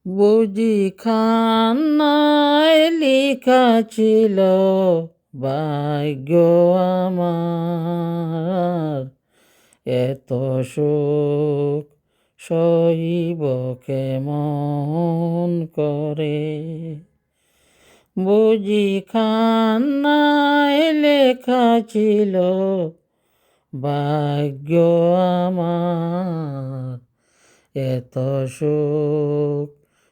বুঝি খান্নায় লেখা ছিল ভাগ্য আমার, এত সুখ সইব কেমন করে। বুঝি খান্নায় লেখা ছিল ভাগ্য আমার, এত সুখ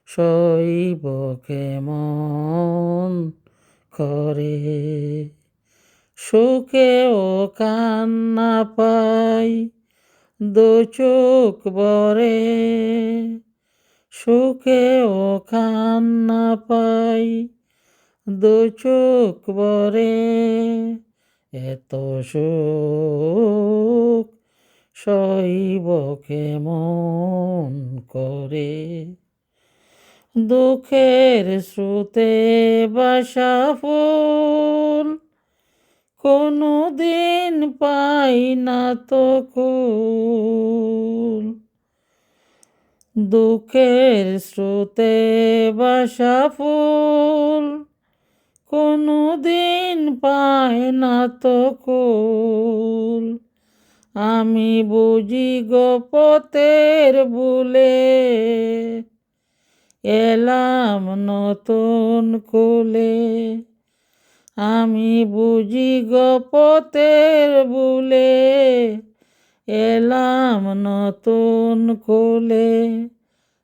সইব কেমন করে। সুখেও কান্না পাই দু চোখ ভরে, সুখেও কান্না পাই দু চোখ ভরে, এত সুখ সইব কেমন করে। দুঃখের স্রোতে বাসা ফুল কোনো দিন পাই না তো কুল। দুঃখের স্রোতে বাসা ফুল কোনো দিন পাই না তো কুল। আমি বুঝি গোপতের ভুলে এলাম নতুন কুলে। আমি বুঝি গোপতের ভুলে এলাম নতুন কুলে।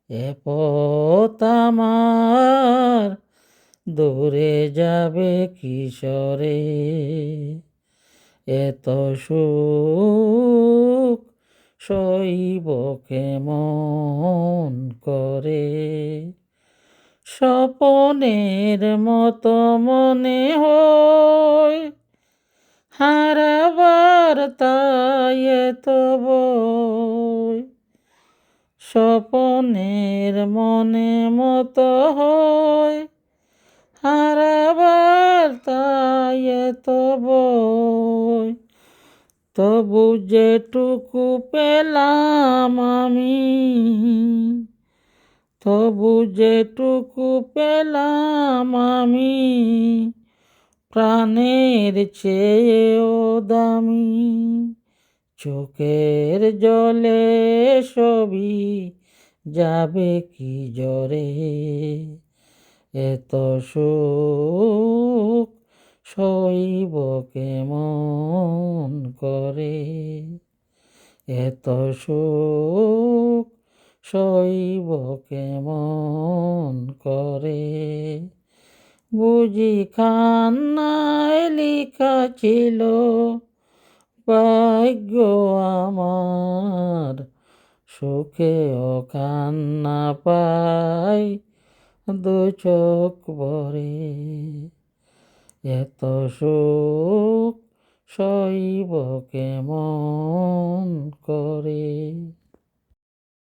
এ পথ আমার দূরে যাবে কিশোরে, এত সুখ সইব কেমন করে। স্বপনের মতো মনে হয় হারাবার তাই এত ভয়। স্বপনের মনে মতো হয় হারাবার তাই এত ভয়। তবু যেটুকু পেলাম আমি, তবু যেটুকু পেলাম আমি, প্রাণের চেয়েও দামি। চোখের জলে সবই যাবে কি জরে, এত সুখ সইব কেমন করে। এত সুখ সইব কেমন করে। বুঝি খান্নায় লেখা ছিল ভাগ্য আমার, সুখেও কান্না পাই দু চোখ ভরে, এত সুখ সইব কেমন করে।